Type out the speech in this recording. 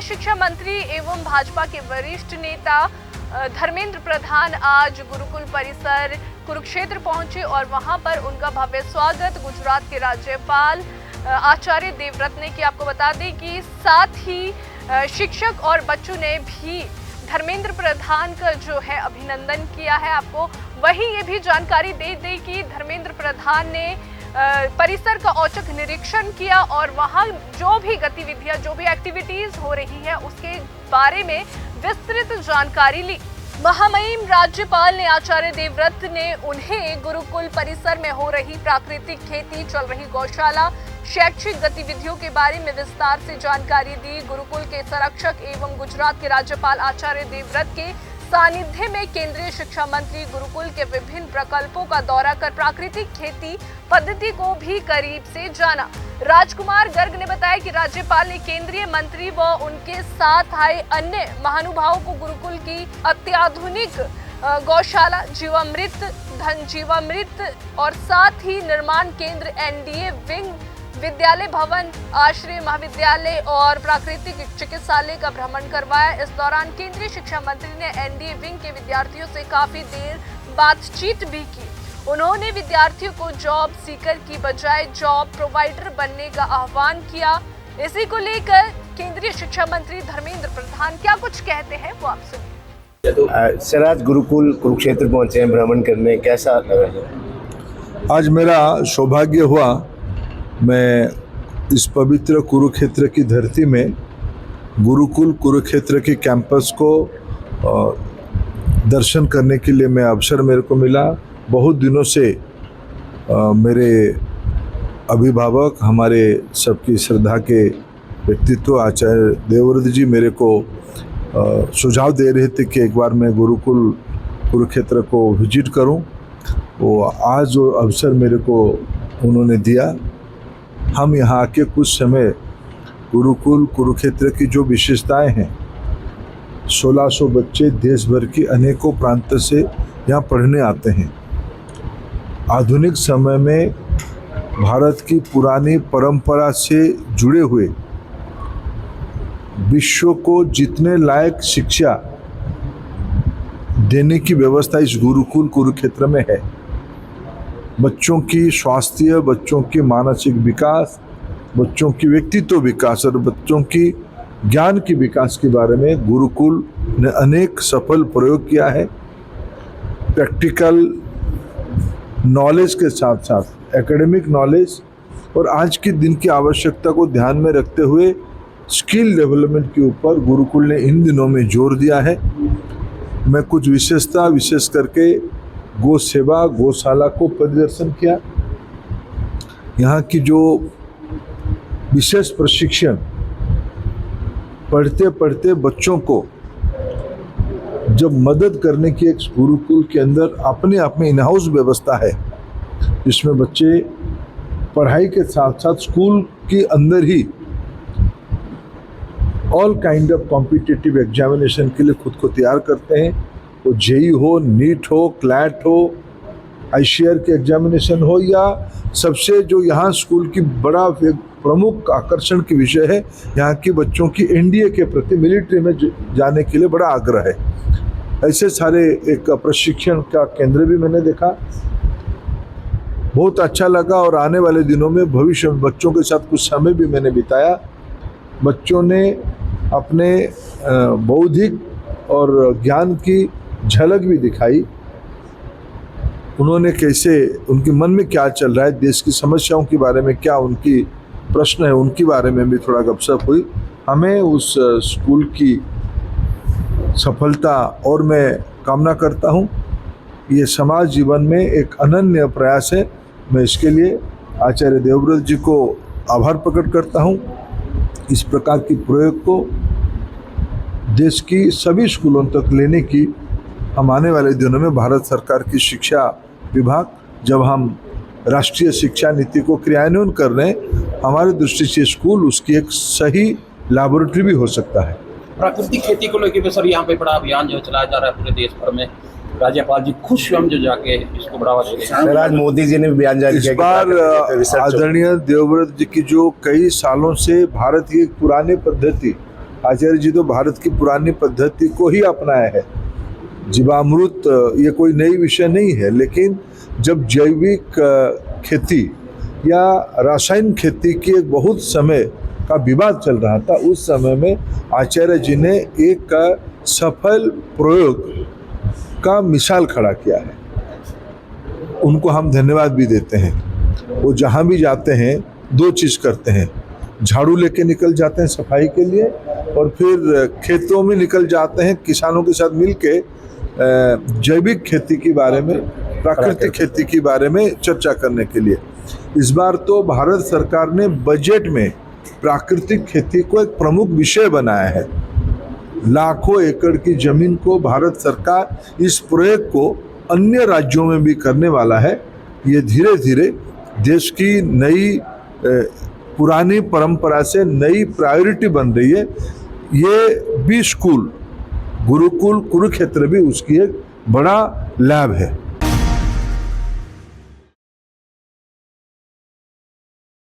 शिक्षा मंत्री एवं भाजपा के वरिष्ठ नेता धर्मेंद्र प्रधान आज गुरुकुल परिसर कुरुक्षेत्र पहुंचे और वहां पर उनका भव्य स्वागत गुजरात के राज्यपाल आचार्य देवव्रत ने किया। आपको बता दें कि साथ ही शिक्षक और बच्चों ने भी धर्मेंद्र प्रधान का जो है अभिनंदन किया है। आपको वहीं ये भी जानकारी दे दें कि धर्मेंद्र प्रधान ने परिसर का औचक निरीक्षण किया और वहां जो भी गतिविधियां, जो भी एक्टिविटीज हो रही है उसके बारे में विस्तृत जानकारी ली। महामहिम राज्यपाल ने आचार्य देवव्रत ने उन्हें गुरुकुल परिसर में हो रही प्राकृतिक खेती, चल रही गौशाला, शैक्षिक गतिविधियों के बारे में विस्तार से जानकारी दी। गुरुकुल के संरक्षक एवं गुजरात के राज्यपाल आचार्य देवव्रत के सानिध्य में केंद्रीय शिक्षा मंत्री गुरुकुल के विभिन्न प्रकल्पों का दौरा कर प्राकृतिक खेती पद्धति को भी करीब से जाना। राजकुमार गर्ग ने बताया कि राज्यपाल ने केंद्रीय मंत्री व उनके साथ आए अन्य महानुभावों को गुरुकुल की अत्याधुनिक गौशाला, जीवामृत, धन जीवामृत और साथ ही निर्माण केंद्र, एनडीए विंग, विद्यालय भवन, आश्रय महाविद्यालय और प्राकृतिक चिकित्सालय का भ्रमण करवाया। इस दौरान केंद्रीय शिक्षा मंत्री ने एनडीए विंग के विद्यार्थियों से काफी देर बातचीत भी की। उन्होंने विद्यार्थियों को जॉब सीकर की बजाय जॉब प्रोवाइडर बनने का आह्वान किया। इसी को लेकर केंद्रीय शिक्षा मंत्री धर्मेंद्र प्रधान क्या कुछ कहते हैं वो आप सुनिए। सर, आज गुरुकुल कुरुक्षेत्र पहुंचे हैं भ्रमण करने, कैसा लगा? आज मेरा सौभाग्य हुआ, मैं इस पवित्र कुरुक्षेत्र की धरती में गुरुकुल कुरुक्षेत्र के कैंपस को दर्शन करने के लिए अवसर मेरे को मिला। बहुत दिनों से मेरे अभिभावक, हमारे सबकी श्रद्धा के व्यक्तित्व आचार्य देवव्रत जी मेरे को सुझाव दे रहे थे कि एक बार मैं गुरुकुल कुरुक्षेत्र को विजिट करूं। वो आज जो अवसर मेरे को उन्होंने दिया, हम यहाँ आके कुछ समय गुरुकुल कुरुक्षेत्र की जो विशेषताएं हैं, 1600 बच्चे देश भर की अनेकों प्रांत से यहाँ पढ़ने आते हैं। आधुनिक समय में भारत की पुरानी परंपरा से जुड़े हुए विश्व को जितने लायक शिक्षा देने की व्यवस्था इस गुरुकुल कुरुक्षेत्र में है। बच्चों की स्वास्थ्य, बच्चों की मानसिक विकास, बच्चों की व्यक्तित्व विकास और बच्चों की ज्ञान की विकास के बारे में गुरुकुल ने अनेक सफल प्रयोग किया है। प्रैक्टिकल नॉलेज के साथ साथ एकेडमिक नॉलेज और आज के दिन की आवश्यकता को ध्यान में रखते हुए स्किल डेवलपमेंट के ऊपर गुरुकुल ने इन दिनों में जोर दिया है। मैं कुछ विशेषता विशेष करके गो सेवा गौशाला को परिदर्शन किया। यहाँ की जो विशेष प्रशिक्षण, पढ़ते पढ़ते बच्चों को जब मदद करने की एक गुरुकुल के अंदर अपने आप में इन हाउस व्यवस्था है, जिसमें बच्चे पढ़ाई के साथ साथ स्कूल के अंदर ही all kind of competitive examination के लिए खुद को तैयार करते हैं। वो जेई हो, नीट हो, क्लैट हो, आईसीआर के एग्जामिनेशन हो, या सबसे जो यहाँ स्कूल की बड़ा प्रमुख आकर्षण की विषय है, यहाँ के बच्चों की एनडीए के प्रति मिलिट्री में जाने के लिए बड़ा आग्रह है। ऐसे सारे एक प्रशिक्षण का केंद्र भी मैंने देखा, बहुत अच्छा लगा। और आने वाले दिनों में भविष्य में बच्चों के साथ कुछ समय भी मैंने बिताया। बच्चों ने अपने बौद्धिक और ज्ञान की झलक भी दिखाई। उन्होंने कैसे, उनके मन में क्या चल रहा है, देश की समस्याओं के बारे में क्या उनकी प्रश्न है, उनके बारे में भी थोड़ा गपशप हुई। हमें उस स्कूल की सफलता और मैं कामना करता हूँ। ये समाज जीवन में एक अनन्य प्रयास है। मैं इसके लिए आचार्य देवव्रत जी को आभार प्रकट करता हूँ। इस प्रकार की प्रयोग को देश की सभी स्कूलों तक लेने की हम आने वाले दिनों में भारत सरकार की शिक्षा विभाग, जब हम राष्ट्रीय शिक्षा नीति को क्रियान्वयन कर रहे हैं, हमारी दृष्टि से स्कूल उसकी एक सही लैबोरेटरी भी हो सकता है। प्राकृतिक खेती को लेकर सर यहाँ पे बड़ा अभियान जो चलाया जा रहा है पूरे देश भर में, राज्यपाल जी खुद स्वयं जो जाके इसको बढ़ावा दे रहे हैं। आज मोदी जी ने बयान जारी किया। इस बार आदरणीय देवव्रत जी की जो कई सालों से भारत की एक पुरानी पद्धति आचार्य जी तो भारत की पुरानी पद्धति को ही अपनाया है। जीवामृत ये कोई नई विषय नहीं है, लेकिन जब जैविक खेती या रासायनिक खेती की एक बहुत समय का विवाद चल रहा था, उस समय में आचार्य जी ने एक सफल प्रयोग का मिसाल खड़ा किया है। उनको हम धन्यवाद भी देते हैं। वो जहाँ भी जाते हैं दो चीज़ करते हैं, झाड़ू लेके निकल जाते हैं सफाई के लिए, और फिर खेतों में निकल जाते हैं किसानों के साथ मिलके जैविक खेती के बारे में, प्राकृतिक खेती के बारे में चर्चा करने के लिए। इस बार तो भारत सरकार ने बजट में प्राकृतिक खेती को एक प्रमुख विषय बनाया है। लाखों एकड़ की जमीन को भारत सरकार इस प्रयोग को अन्य राज्यों में भी करने वाला है। ये धीरे धीरे देश की नई पुरानी परंपरा से नई प्रायोरिटी बन रही है। ये भी स्कूल गुरुकुल कुरुक्षेत्र भी उसकी एक बड़ा लाभ है।